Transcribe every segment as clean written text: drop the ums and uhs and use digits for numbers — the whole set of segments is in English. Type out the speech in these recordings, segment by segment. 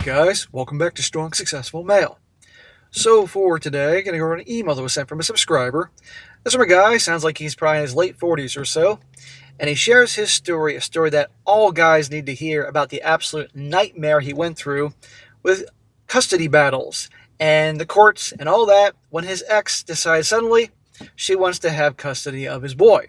guys, welcome back to Strong Successful Male. So for today, going to go over an email that was sent from a subscriber. This from a guy, sounds like he's probably in his late 40s or so, and he shares his story, a story that all guys need to hear about the absolute nightmare he went through with custody battles and the courts and all that when his ex decides suddenly she wants to have custody of his boy.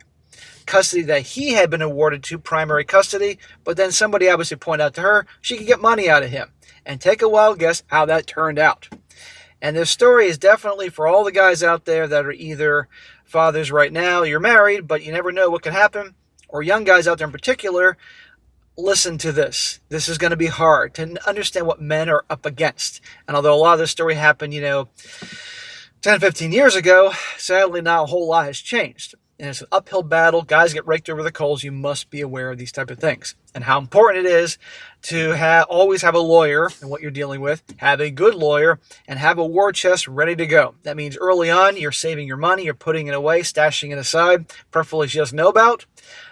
Custody that he had been awarded to primary custody, but then somebody obviously pointed out to her she could get money out of him. And take a wild guess how that turned out. And this story is definitely for all the guys out there that are either fathers right now, you're married, but you never know what can happen, or young guys out there in particular. Listen to this. This is going to be hard to understand what men are up against. And although a lot of this story happened, 10, 15 years ago, sadly not a whole lot has changed. And it's an uphill battle. Guys get raked over the coals. You must be aware of these type of things and how important it is to always have a lawyer in what you're dealing with, have a good lawyer, and have a war chest ready to go. That means early on, you're saving your money, you're putting it away, stashing it aside, preferably she doesn't know about,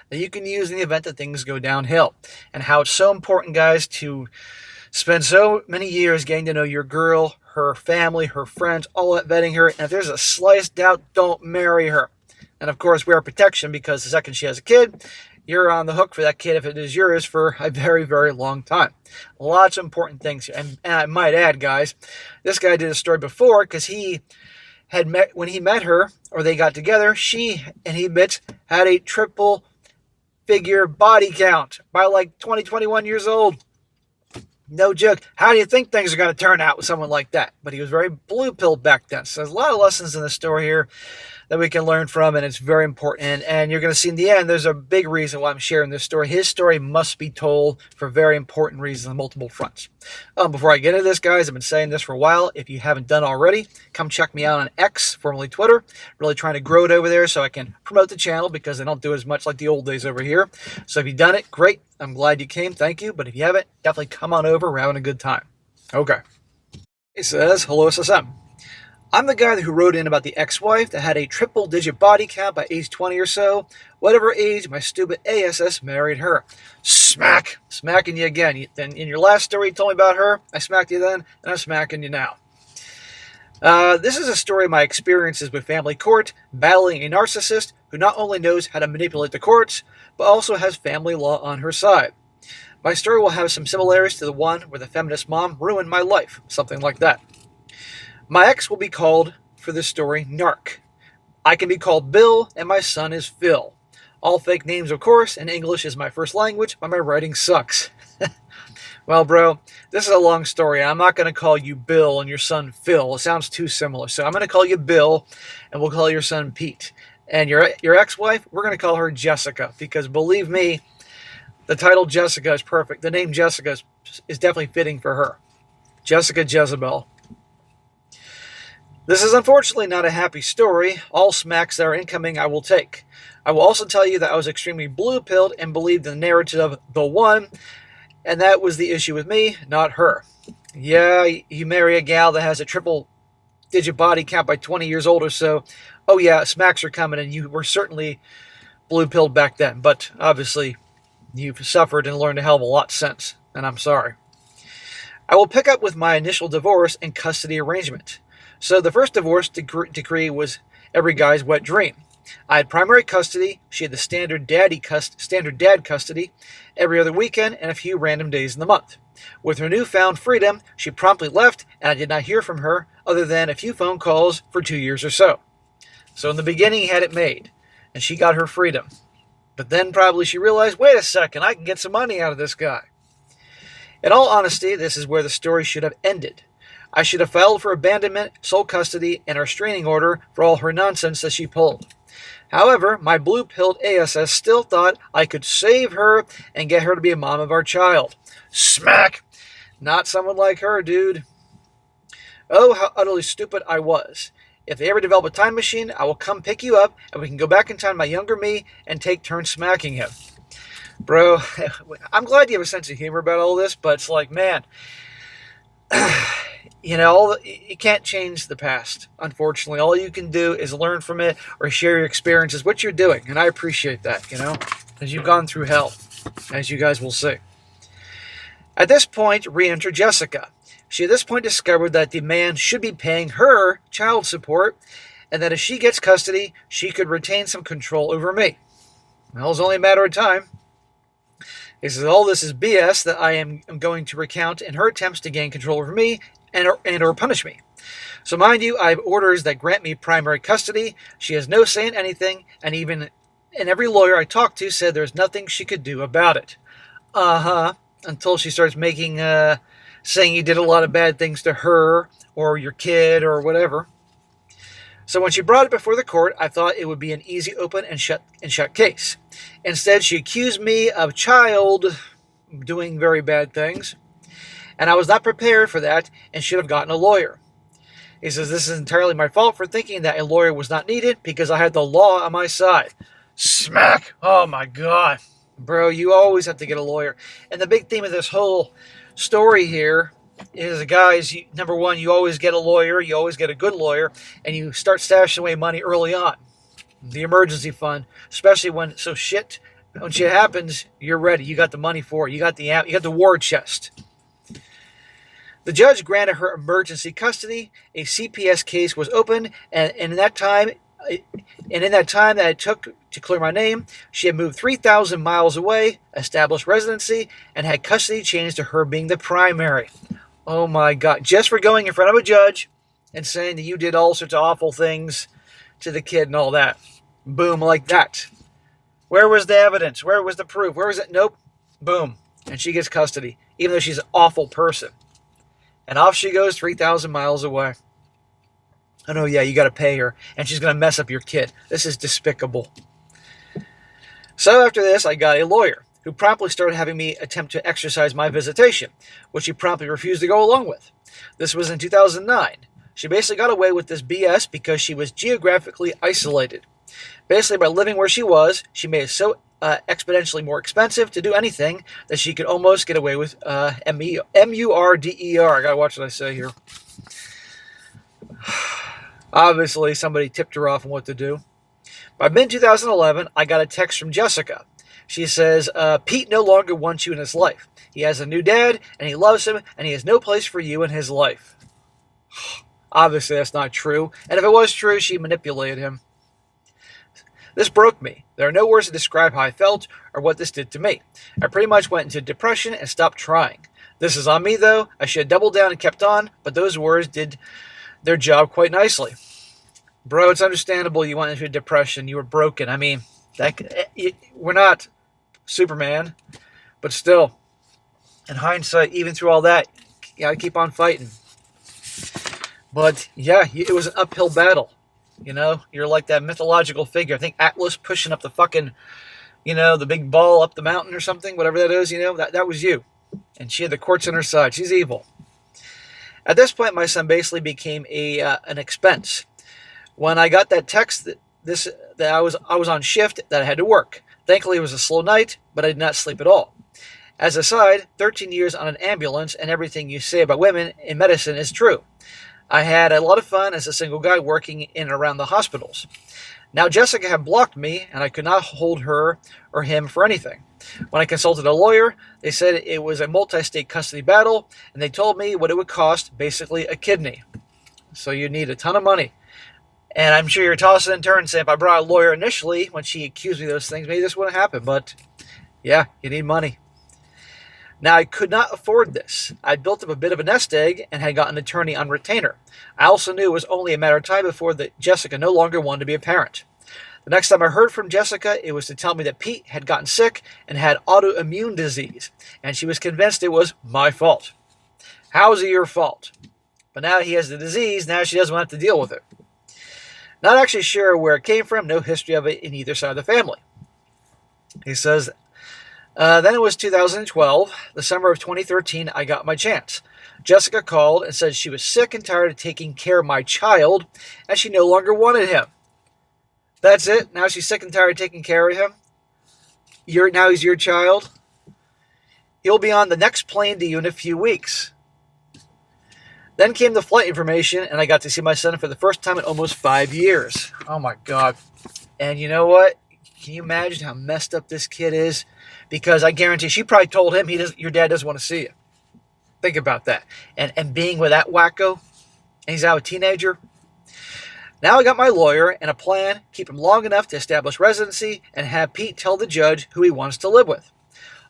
that you can use in the event that things go downhill. And how it's so important, guys, to spend so many years getting to know your girl, her family, her friends, all that, vetting her. And if there's a slightest doubt, don't marry her. And of course, wear protection, because the second she has a kid, you're on the hook for that kid if it is yours for a very, very long time. Lots of important things here. And I might add, guys, this guy did a story before because he had when he met her, or they got together, she and he admits had a triple figure body count by like 20, 21 years old. No joke. How do you think things are going to turn out with someone like that? But he was very blue-pilled back then. So there's a lot of lessons in the story here that we can learn from, and it's very important. And you're going to see in the end, there's a big reason why I'm sharing this story. His story must be told for very important reasons on multiple fronts. Before I get into this, guys, I've been saying this for a while. If you haven't done already, come check me out on X, formerly Twitter. Really trying to grow it over there so I can promote the channel, because I don't do as much like the old days over here. So if you've done it, great. I'm glad you came. Thank you. But if you haven't, definitely come on over. We're having a good time. Okay. It says, hello, SSM. I'm the guy who wrote in about the ex-wife that had a triple-digit body count by age 20 or so. Whatever age, my stupid ASS married her. Smack! Smacking you again. Then in your last story you told me about her, I smacked you then, and I'm smacking you now. This is a story of my experiences with family court, battling a narcissist who not only knows how to manipulate the courts, but also has family law on her side. My story will have some similarities to the one where the feminist mom ruined my life, something like that. My ex will be called, for this story, Narc. I can be called Bill, and my son is Phil. All fake names, of course, and English is my first language, but my writing sucks. Well, bro, this is a long story. I'm not going to call you Bill and your son Phil. It sounds too similar. So I'm going to call you Bill, and we'll call your son Pete. And your ex-wife, we're going to call her Jessica, because believe me, the title Jessica is perfect. The name Jessica is definitely fitting for her. Jessica Jezebel. This is unfortunately not a happy story. All smacks that are incoming I will take. I will also tell you that I was extremely blue-pilled and believed the narrative of the one, and that was the issue with me, not her. Yeah, you marry a gal that has a triple-digit body count by 20 years old or so. Oh yeah, smacks are coming, and you were certainly blue-pilled back then. But obviously, you've suffered and learned a hell of a lot since, and I'm sorry. I will pick up with my initial divorce and custody arrangement. So the first divorce decree was every guy's wet dream. I had primary custody. She had the standard dad custody every other weekend and a few random days in the month. With her newfound freedom, she promptly left, and I did not hear from her other than a few phone calls for 2 years or so. So in the beginning, he had it made, and she got her freedom. But then probably she realized, wait a second, I can get some money out of this guy. In all honesty, this is where the story should have ended. I should have filed for abandonment, sole custody, and a restraining order for all her nonsense that she pulled. However, my blue-pilled ASS still thought I could save her and get her to be a mom of our child. Smack! Not someone like her, dude. Oh, how utterly stupid I was. If they ever develop a time machine, I will come pick you up, and we can go back in time to my younger me and take turns smacking him. Bro, I'm glad you have a sense of humor about all this, but it's like, man... you can't change the past, unfortunately. All you can do is learn from it or share your experiences, what you're doing. And I appreciate that, because you've gone through hell, as you guys will see. At this point, re-enter Jessica. She at this point discovered that the man should be paying her child support, and that if she gets custody, she could retain some control over me. Well, it was only a matter of time. He says, all this is BS that I am going to recount in her attempts to gain control over me and or punish me. So mind you, I have orders that grant me primary custody. She has no say in anything, and every lawyer I talked to said there's nothing she could do about it. Until she starts saying you did a lot of bad things to her or your kid or whatever. So when she brought it before the court, I thought it would be an easy open and shut case. Instead, she accused me of doing very bad things, and I was not prepared for that and should have gotten a lawyer. He says, this is entirely my fault for thinking that a lawyer was not needed because I had the law on my side. Smack! Oh my God. Bro, you always have to get a lawyer. And the big theme of this whole story here is, guys, number one, you always get a lawyer, you always get a good lawyer, and you start stashing away money early on. The emergency fund, especially when shit happens, you're ready. You got the money for it. You got the war chest. The judge granted her emergency custody. A CPS case was opened, and in that time that it took to clear my name, she had moved 3,000 miles away, established residency, and had custody changed to her being the primary. Oh my God. Just for going in front of a judge and saying that you did all sorts of awful things to the kid and all that. Boom, like that. Where was the evidence? Where was the proof? Where was it? Nope. Boom. And she gets custody, even though she's an awful person. And off she goes 3,000 miles away. Oh, no, yeah, you got to pay her. And she's going to mess up your kid. This is despicable. So after this, I got a lawyer who promptly started having me attempt to exercise my visitation, which she promptly refused to go along with. This was in 2009. She basically got away with this BS because she was geographically isolated. Basically, by living where she was, she made it so exponentially more expensive to do anything that she could almost get away with MURDER. I gotta watch what I say here. Obviously, somebody tipped her off on what to do. By mid-2011, I got a text from Jessica. She says, Pete no longer wants you in his life. He has a new dad, and he loves him, and he has no place for you in his life. Obviously, that's not true. And if it was true, she manipulated him. This broke me. There are no words to describe how I felt or what this did to me. I pretty much went into depression and stopped trying. This is on me, though. I should have doubled down and kept on, but those words did their job quite nicely. Bro, it's understandable you went into depression. You were broken. I mean, we're not Superman, but still, in hindsight, even through all that, you gotta keep on fighting. But yeah, it was an uphill battle. You know, you're like that mythological figure. I think Atlas pushing up the fucking, the big ball up the mountain or something, whatever that is, that was you. And she had the courts on her side. She's evil. At this point, my son basically became an expense. When I got that text that I was on shift, that I had to work. Thankfully, it was a slow night, but I did not sleep at all. As a side, 13 years on an ambulance, and everything you say about women in medicine is true. I had a lot of fun as a single guy working in and around the hospitals. Now Jessica had blocked me, and I could not hold her or him for anything. When I consulted a lawyer, they said it was a multi-state custody battle, and they told me what it would cost, basically a kidney. So you need a ton of money. And I'm sure you're tossing and turning saying if I brought a lawyer initially, when she accused me of those things, maybe this wouldn't happen. But yeah, you need money. Now, I could not afford this. I'd built up a bit of a nest egg and had gotten an attorney on retainer. I also knew it was only a matter of time before Jessica no longer wanted to be a parent. The next time I heard from Jessica, it was to tell me that Pete had gotten sick and had autoimmune disease, and she was convinced it was my fault. How is it your fault? But now he has the disease, now she doesn't have to deal with it. Not actually sure where it came from, no history of it in either side of the family. He says, then it was 2012, the summer of 2013, I got my chance. Jessica called and said she was sick and tired of taking care of my child, and she no longer wanted him. That's it? Now she's sick and tired of taking care of him? Now he's your child? He'll be on the next plane to you in a few weeks. Then came the flight information, and I got to see my son for the first time in almost 5 years. Oh my God. And you know what? Can you imagine how messed up this kid is? Because I guarantee she probably told him your dad doesn't want to see you. Think about that. And being with that wacko, and he's now a teenager. Now I got my lawyer and a plan, keep him long enough to establish residency and have Pete tell the judge who he wants to live with.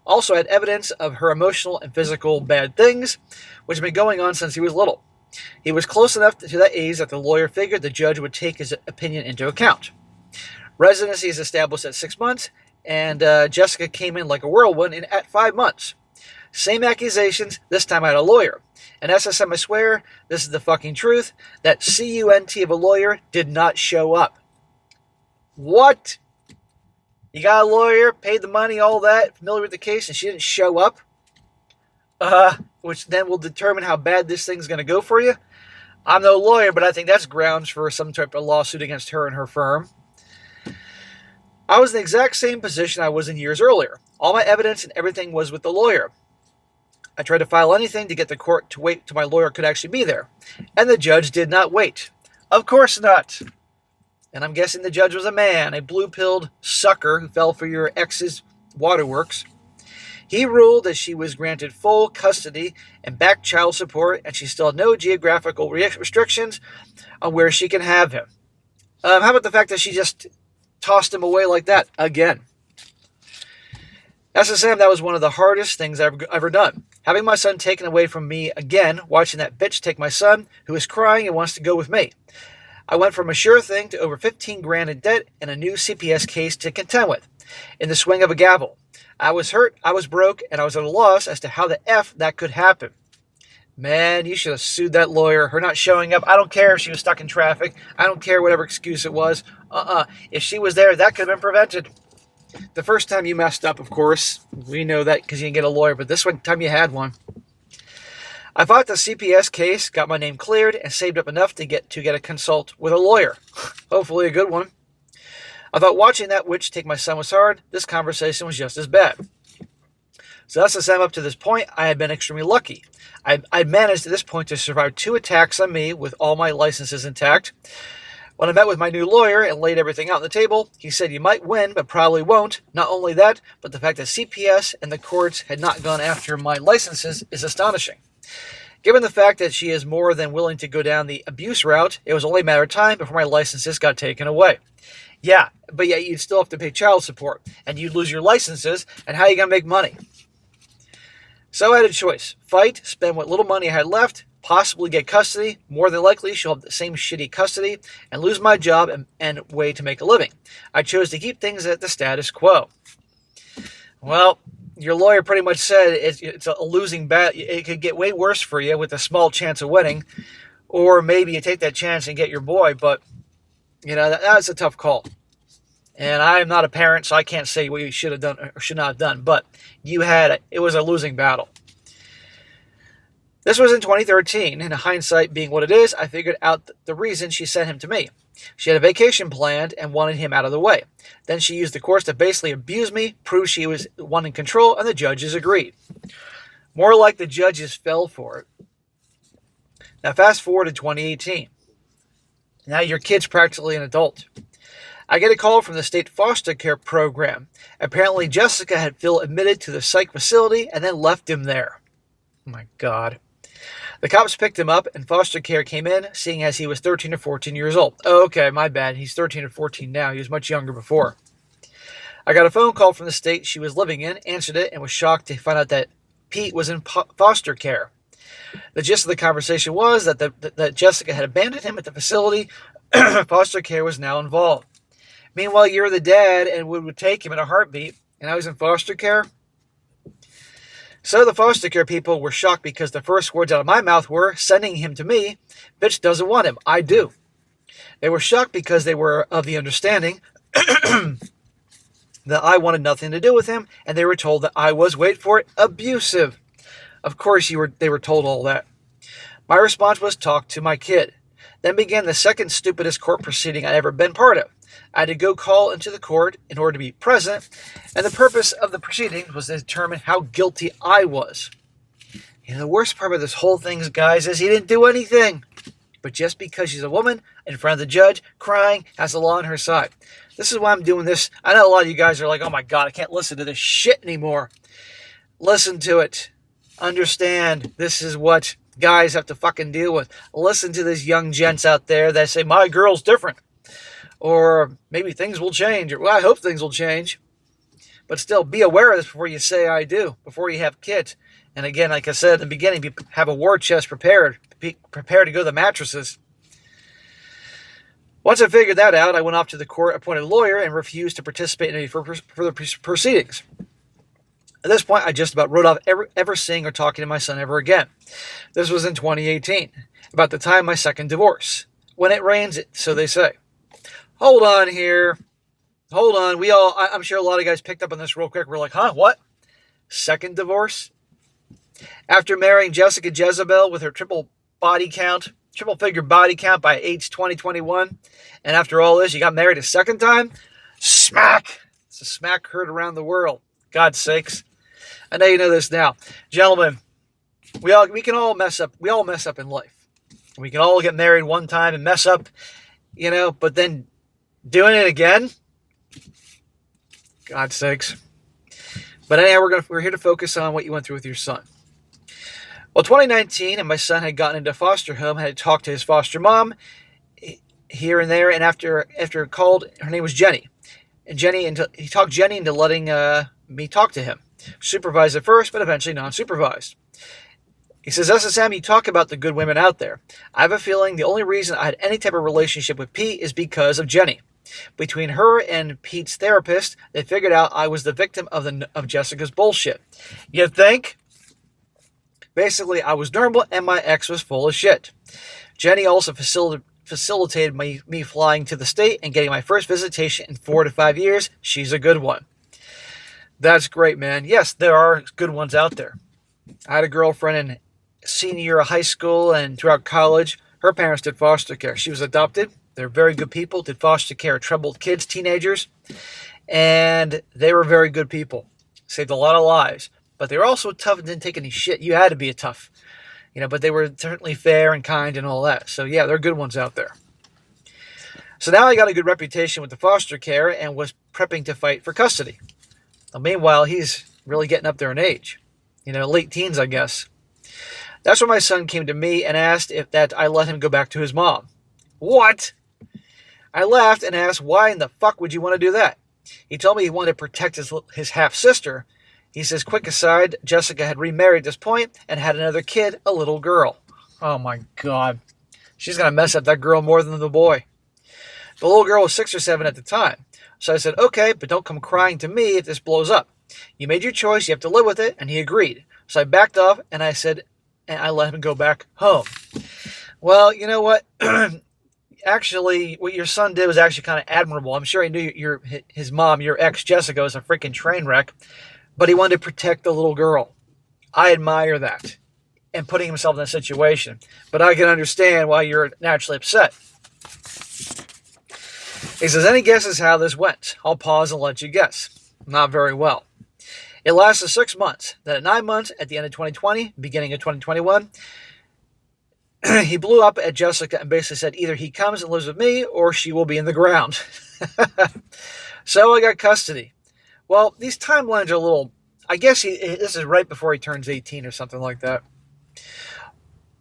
Also had evidence of her emotional and physical bad things, which have been going on since he was little. He was close enough to that age that the lawyer figured the judge would take his opinion into account. Residency is established at 6 months, and Jessica came in like a whirlwind at 5 months. Same accusations, this time I had a lawyer. And SSM, I swear, this is the fucking truth, that CUNT of a lawyer did not show up. What? You got a lawyer, paid the money, all that, familiar with the case, and she didn't show up? Which then will determine how bad this thing's going to go for you? I'm no lawyer, but I think that's grounds for some type of lawsuit against her and her firm. I was in the exact same position I was in years earlier. All my evidence and everything was with the lawyer. I tried to file anything to get the court to wait till my lawyer could actually be there. And the judge did not wait. Of course not. And I'm guessing the judge was a man, a blue-pilled sucker who fell for your ex's waterworks. He ruled that she was granted full custody and back child support, and she still had no geographical restrictions on where she can have him. How about the fact that she just tossed him away like that again? SSM, that was one of the hardest things I've ever done. Having my son taken away from me again, watching that bitch take my son, who is crying and wants to go with me. I went from a sure thing to over 15 grand in debt and a new CPS case to contend with, in the swing of a gavel. I was hurt, I was broke, and I was at a loss as to how the F that could happen. Man, you should have sued that lawyer. Her not showing up, I don't care if she was stuck in traffic. I don't care whatever excuse it was. If she was there, that could have been prevented. The first time you messed up, of course, we know that because you didn't get a lawyer, but this one time you had one. I fought the CPS case, got my name cleared, and saved up enough to get a consult with a lawyer. Hopefully a good one. I thought watching that witch take my son was hard. This conversation was just as bad. So that's the same up to this point. I had been extremely lucky. I managed at this point to survive 2 attacks on me with all my licenses intact. When I met with my new lawyer and laid everything out on the table, he said you might win, but probably won't. Not only that, but the fact that CPS and the courts had not gone after my licenses is astonishing. Given the fact that she is more than willing to go down the abuse route, it was only a matter of time before my licenses got taken away. Yeah, but yet you'd still have to pay child support, and you'd lose your licenses, and how are you going to make money? So I had a choice. Fight, spend what little money I had left, possibly get custody. More than likely, she'll have the same shitty custody, and lose my job and way to make a living. I chose to keep things at the status quo. Well, your lawyer pretty much said it's a losing bet. It could get way worse for you with a small chance of winning, or maybe you take that chance and get your boy, but that's a tough call. And I'm not a parent, so I can't say what you should have done or should not have done, but it was a losing battle. This was in 2013, and hindsight being what it is, I figured out the reason she sent him to me. She had a vacation planned and wanted him out of the way. Then she used the courts to basically abuse me, prove she was one in control, and the judges agreed. More like the judges fell for it. Now fast forward to 2018. Now your kid's practically an adult. I get a call from the state foster care program. Apparently Jessica had Phil admitted to the psych facility and then left him there. Oh my God. The cops picked him up and foster care came in, seeing as he was 13 or 14 years old. Oh, okay, my bad. He's 13 or 14 now. He was much younger before. I got a phone call from the state she was living in, answered it, and was shocked to find out that Pete was in foster care. The gist of the conversation was that Jessica had abandoned him at the facility. Foster care was now involved. Meanwhile, you're the dad and would take him in a heartbeat, and now he's in foster care? So the foster care people were shocked because the first words out of my mouth were, sending him to me, bitch doesn't want him, I do. They were shocked because they were of the understanding that I wanted nothing to do with him, and they were told that I was, wait for it, abusive. Of course they were told all that. My response was talk to my kid. Then began the second stupidest court proceeding I'd ever been part of. I had to go call into the court in order to be present, and the purpose of the proceedings was to determine how guilty I was. The worst part of this whole thing, guys, is he didn't do anything. But just because she's a woman in front of the judge, crying, has the law on her side. This is why I'm doing this. I know a lot of you guys are like, oh my God, I can't listen to this shit anymore. Listen to it. Understand, this is what guys have to fucking deal with. Listen to these young gents out there that say, my girl's different. Or maybe things will change. Or, well, I hope things will change. But still, be aware of this before you say I do, before you have kids. And again, like I said at the beginning, have a war chest prepared. Be prepared to go to the mattresses. Once I figured that out, I went off to the court-appointed lawyer and refused to participate in any further proceedings. At this point, I just about wrote off ever seeing or talking to my son ever again. This was in 2018, about the time of my second divorce. When it rains, so they say. Hold on here. Hold on. I'm sure a lot of guys picked up on this real quick. We're like, huh, what? Second divorce? After marrying Jessica Jezebel with her triple figure body count by age 2021, and after all this, you got married a second time? Smack! It's a smack heard around the world. God's sakes. I know you know this now. Gentlemen, we can all mess up. We all mess up in life. We can all get married one time and mess up, but then doing it again? God's sakes. But anyhow, we're here to focus on what you went through with your son. Well, 2019, and my son had gotten into foster home, had talked to his foster mom here and there, and after called, her name was Jenny. And he talked Jenny into letting me talk to him. Supervised at first, but eventually non-supervised. He says, SSM, you talk about the good women out there. I have a feeling the only reason I had any type of relationship with Pete is because of Jenny. Between her and Pete's therapist, they figured out I was the victim of Jessica's bullshit. You think? Basically, I was normal and my ex was full of shit. Jenny also facilitated me flying to the state and getting my first visitation in 4 to 5 years. She's a good one. That's great, man. Yes, there are good ones out there. I had a girlfriend in senior year of high school and throughout college. Her parents did foster care. She was adopted. They're very good people, did foster care, troubled kids, teenagers, and they were very good people. Saved a lot of lives. But they were also tough and didn't take any shit. You had to be a tough. But they were certainly fair and kind and all that. So yeah, there are good ones out there. So now I got a good reputation with the foster care and was prepping to fight for custody. Now, meanwhile, he's really getting up there in age. Late teens, I guess. That's when my son came to me and asked if that I let him go back to his mom. What? I laughed and asked, why in the fuck would you want to do that? He told me he wanted to protect his half-sister. He says, quick aside, Jessica had remarried at this point and had another kid, a little girl. Oh my God. She's going to mess up that girl more than the boy. The little girl was 6 or 7 at the time. So I said, okay, but don't come crying to me if this blows up. You made your choice, you have to live with it, and he agreed. So I backed off and I said, and I let him go back home. Well, you know what? Actually, what your son did was actually kind of admirable. I'm sure he knew his mom, your ex, Jessica, was a freaking train wreck, but he wanted to protect the little girl. I admire that and putting himself in that situation, but I can understand why you're naturally upset. He says, any guesses how this went? I'll pause and let you guess. Not very well. It lasted 6 months. Then at 9 months, at the end of 2020, beginning of 2021, he blew up at Jessica and basically said either he comes and lives with me or she will be in the ground. So I got custody. Well, these timelines are a little, I guess this is right before he turns 18 or something like that.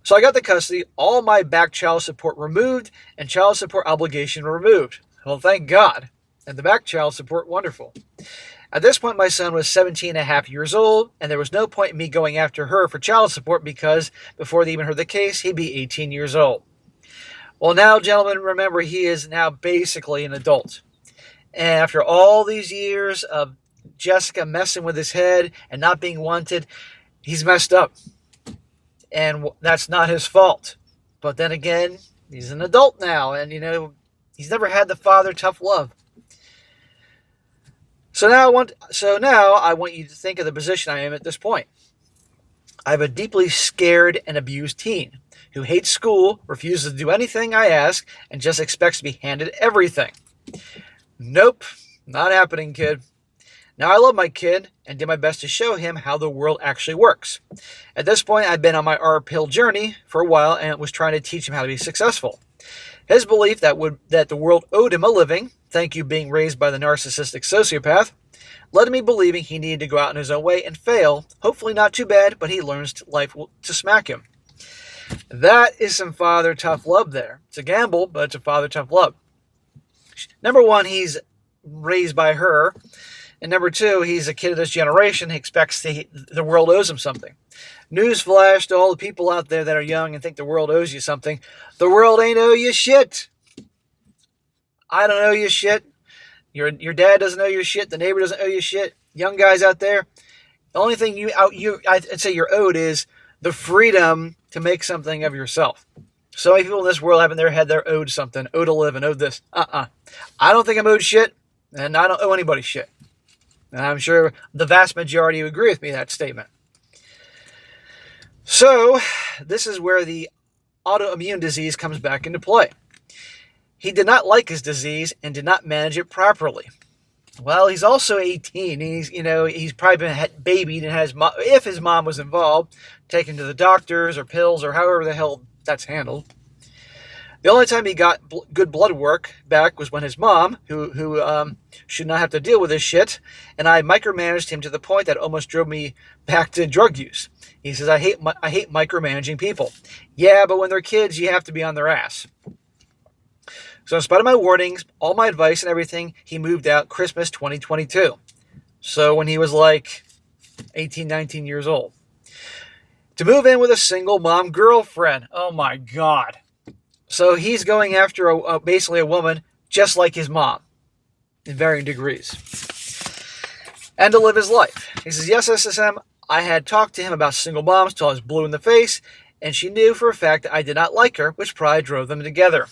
So I got the custody, all my back child support removed, and child support obligation removed. Well, thank God. And the back child support, wonderful. At this point, my son was 17 and a half years old, and there was no point in me going after her for child support because before they even heard the case, he'd be 18 years old. Well, now, gentlemen, remember, he is now basically an adult. And after all these years of Jessica messing with his head and not being wanted, he's messed up. And that's not his fault. But then again, he's an adult now, and, he's never had the father tough love. So now I want you to think of the position I am at this point. I have a deeply scared and abused teen who hates school, refuses to do anything I ask, and just expects to be handed everything. Nope, not happening, kid. Now I love my kid and did my best to show him how the world actually works. At this point, I've been on my R-pill journey for a while and was trying to teach him how to be successful. His belief that the world owed him a living, thank you being raised by the narcissistic sociopath, led to me believing he needed to go out in his own way and fail. Hopefully not too bad, but he learns life to smack him. That is some father tough love there. It's a gamble, but it's a father tough love. Number one, he's raised by her. And number two, he's a kid of this generation. He expects the world owes him something. Newsflash to all the people out there that are young and think the world owes you something. The world ain't owe you shit. I don't owe you shit. Your dad doesn't owe you shit. The neighbor doesn't owe you shit. Young guys out there, the only thing I'd say you're owed is the freedom to make something of yourself. So many people in this world have in their head they're owed something, owed to live and owed this. I don't think I'm owed shit, and I don't owe anybody shit. And I'm sure the vast majority would agree with me in that statement. So, this is where the autoimmune disease comes back into play. He did not like his disease and did not manage it properly. Well, he's also 18. He's probably been babied and has, if his mom was involved, taken to the doctors or pills or however the hell that's handled. The only time he got good blood work back was when his mom, who should not have to deal with this shit, and I micromanaged him to the point that almost drove me back to drug use. He says, I hate micromanaging people. Yeah, but when they're kids, you have to be on their ass. So in spite of my warnings, all my advice and everything, he moved out Christmas 2022. So when he was like 18, 19 years old. To move in with a single mom girlfriend. Oh my God. So he's going after basically a woman just like his mom in varying degrees. And to live his life. He says, yes, SSM, I had talked to him about single moms till I was blue in the face, and she knew for a fact that I did not like her, which probably drove them together.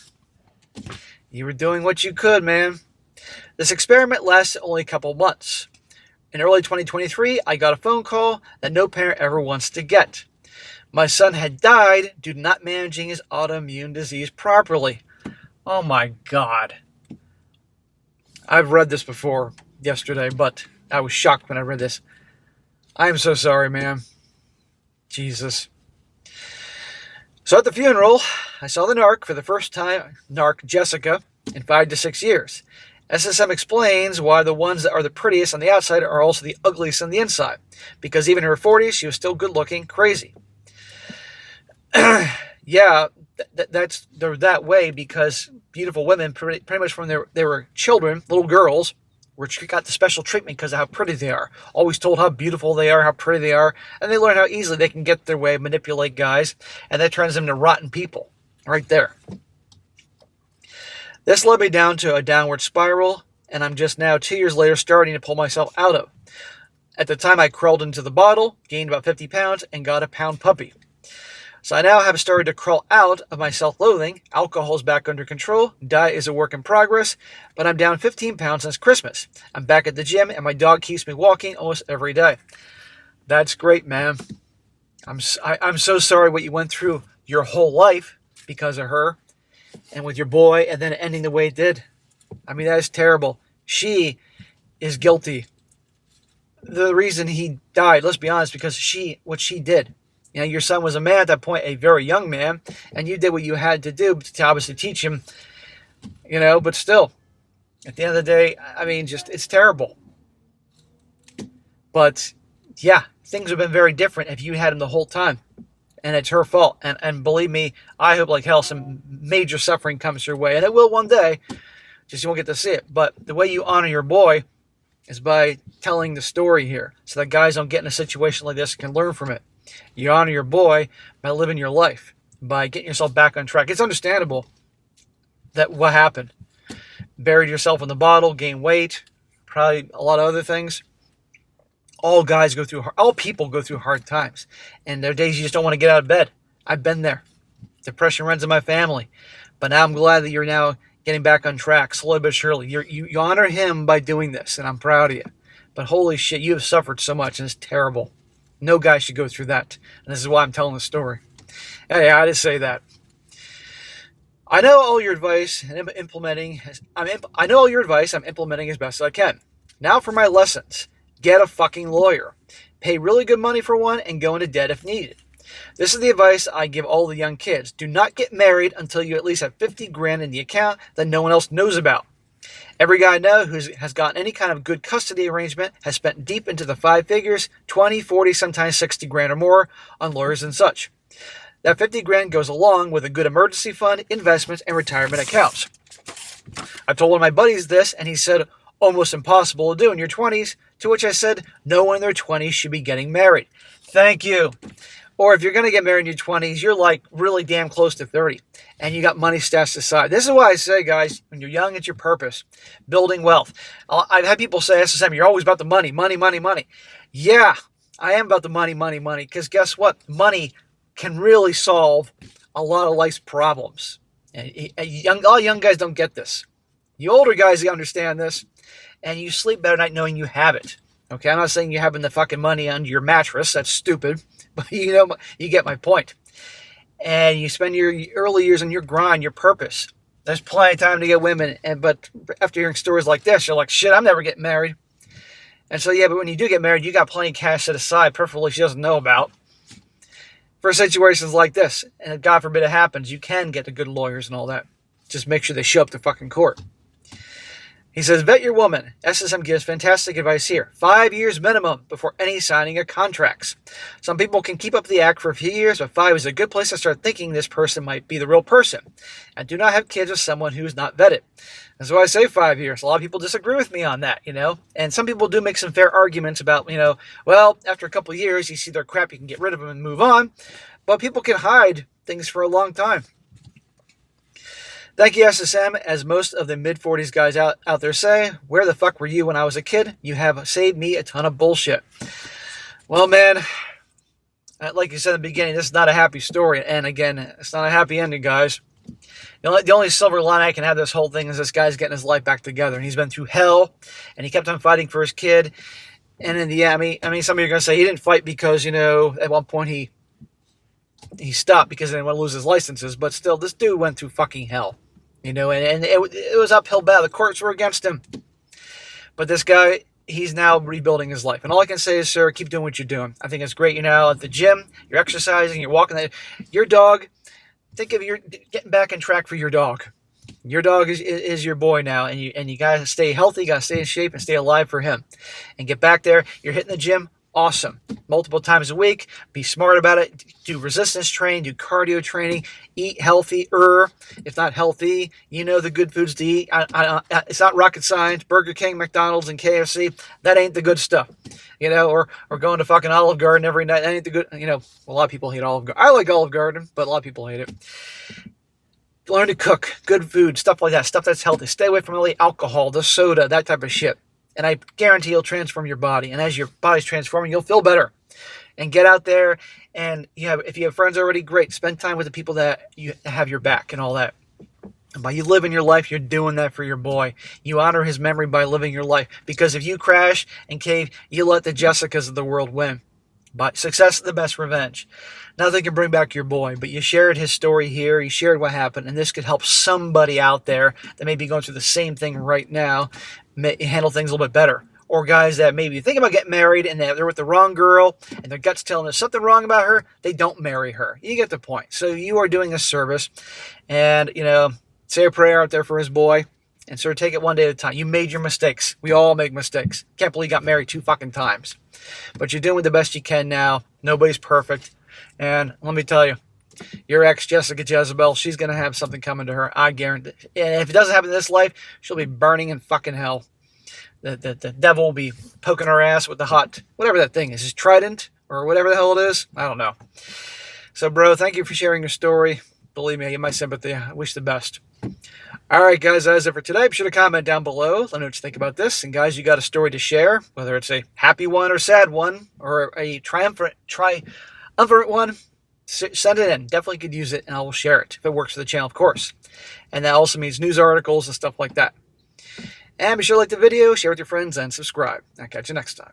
You were doing what you could, man. This experiment lasted only a couple months. In early 2023, I got a phone call that no parent ever wants to get. My son had died due to not managing his autoimmune disease properly. Oh my God. I've read this before yesterday, but I was shocked when I read this. I'm so sorry, man. Jesus. So at the funeral, I saw the narc for the first time, narc Jessica, in 5 to 6 years. SSM explains why the ones that are the prettiest on the outside are also the ugliest on the inside. Because even in her 40s, she was still good looking, crazy. Yeah, they're that way because beautiful women, pretty much from they were children, little girls, got the special treatment because of how pretty they are. Always told how beautiful they are, how pretty they are, and they learn how easily they can get their way, manipulate guys, and that turns them into rotten people. Right there. This led me down to a downward spiral, and I'm just now 2 years later starting to pull myself out of. At the time I crawled into the bottle, gained about 50 pounds, and got a pound puppy. So I now have started to crawl out of my self-loathing. Alcohol's back under control. Diet is a work in progress. But I'm down 15 pounds since Christmas. I'm back at the gym, and my dog keeps me walking almost every day. That's great, man. I'm so sorry what you went through your whole life because of her and with your boy, and then ending the way it did. I mean, that is terrible. She is guilty. The reason he died, let's be honest, because what she did. You know, your son was a man at that point, a very young man, and you did what you had to do to obviously teach him, but still, at the end of the day, I mean, it's terrible. But, yeah, things have been very different if you had him the whole time, and it's her fault. And believe me, I hope like hell some major suffering comes your way, and it will one day, just you won't get to see it. But the way you honor your boy is by telling the story here, so that guys don't get in a situation like this and can learn from it. You honor your boy by living your life, by getting yourself back on track. It's understandable that what happened. Buried yourself in the bottle, gained weight, probably a lot of other things. All people go through hard times. And there are days you just don't want to get out of bed. I've been there. Depression runs in my family. But now I'm glad that you're now getting back on track, slowly but surely. You honor him by doing this, and I'm proud of you. But holy shit, you have suffered so much, and it's terrible. No guy should go through that. And this is why I'm telling the story. Hey, I just say that. I know all your advice, and I'm implementing as best as I can. Now for my lessons. Get a fucking lawyer. Pay really good money for one and go into debt if needed. This is the advice I give all the young kids. Do not get married until you at least have 50 grand in the account that no one else knows about. Every guy I know who has gotten any kind of good custody arrangement has spent deep into the 5 figures, 20, 40, sometimes 60 grand or more on lawyers and such. That 50 grand goes along with a good emergency fund, investments, and retirement accounts. I told one of my buddies this, and he said, almost impossible to do in your 20s, to which I said, no one in their 20s should be getting married. Thank you. Or if you're going to get married in your 20s, you're like really damn close to 30, and you got money stashed aside. This is why I say, guys, when you're young, it's your purpose. Building wealth. I've had people say, SSM, you're always about the money, money, money, money. Yeah, I am about the money, money, money, because guess what? Money can really solve a lot of life's problems. And all young guys don't get this. You older guys, you understand this, and you sleep better at night knowing you have it. Okay, I'm not saying you're having the fucking money under your mattress. That's stupid. But you get my point. And you spend your early years on your grind, your purpose. There's plenty of time to get women. But after hearing stories like this, you're like, shit, I'm never getting married. And so, yeah, but when you do get married, you got plenty of cash set aside, preferably she doesn't know about, for situations like this. And if God forbid it happens, you can get the good lawyers and all that. Just make sure they show up to fucking court. He says, vet your woman. SSM gives fantastic advice here. 5 years minimum before any signing of contracts. Some people can keep up the act for a few years, but 5 is a good place to start thinking this person might be the real person. And do not have kids with someone who's not vetted. That's why I say 5 years. A lot of people disagree with me on that, And some people do make some fair arguments about, well, after a couple of years, you see their crap, you can get rid of them and move on. But people can hide things for a long time. Thank you, SSM. As most of the mid-40s guys out there say, where the fuck were you when I was a kid? You have saved me a ton of bullshit. Well, man, like you said in the beginning, this is not a happy story. And again, it's not a happy ending, guys. The only silver line I can have this whole thing is this guy's getting his life back together. And he's been through hell, and he kept on fighting for his kid. And in the end, I mean, some of you are going to say he didn't fight because, at one point he stopped because he didn't want to lose his licenses. But still, this dude went through fucking hell. And it was uphill battle. The courts were against him. But this guy, he's now rebuilding his life. And all I can say is, sir, keep doing what you're doing. I think it's great. You're now at the gym, you're exercising, you're walking. Your dog, think of your getting back on track for your dog. Your dog is your boy now. And you got to stay healthy, got to stay in shape, and stay alive for him. And get back there. You're hitting the gym. Awesome. Multiple times a week. Be smart about it. Do resistance training. Do cardio training. Eat healthier. If not healthy, the good foods to eat. It's not rocket science. Burger King, McDonald's, and KFC. That ain't the good stuff. Or going to fucking Olive Garden every night. That ain't the good. A lot of people hate Olive Garden. I like Olive Garden, but a lot of people hate it. Learn to cook. Good food. Stuff like that. Stuff that's healthy. Stay away from all the alcohol, the soda, that type of shit. And I guarantee you'll transform your body. And as your body's transforming, you'll feel better. And get out there. And if you have friends already, great. Spend time with the people that you have your back and all that. And by you living your life, you're doing that for your boy. You honor his memory by living your life. Because if you crash and cave, you let the Jessicas of the world win. But success is the best revenge. Nothing can bring back your boy, but you shared his story here. You shared what happened, and this could help somebody out there that may be going through the same thing right now handle things a little bit better. Or guys that maybe think about getting married and they're with the wrong girl and their gut's telling them something wrong about her, they don't marry her. You get the point. So you are doing a service, and, say a prayer out there for his boy. And sort of take it one day at a time. You made your mistakes. We all make mistakes. Can't believe you got married 2 fucking times. But you're doing the best you can now. Nobody's perfect. And let me tell you, your ex, Jessica Jezebel, she's going to have something coming to her. I guarantee. And if it doesn't happen in this life, she'll be burning in fucking hell. The devil will be poking her ass with the hot, whatever that thing is. Is trident or whatever the hell it is? I don't know. So, bro, thank you for sharing your story. Believe me, I get my sympathy. I wish the best. All right, guys, that is it for today. Be sure to comment down below. Let me know what you think about this. And, guys, you got a story to share, whether it's a happy one or sad one or a triumphant one, send it in. Definitely could use it, and I will share it if it works for the channel, of course. And that also means news articles and stuff like that. And be sure to like the video, share with your friends, and subscribe. I'll catch you next time.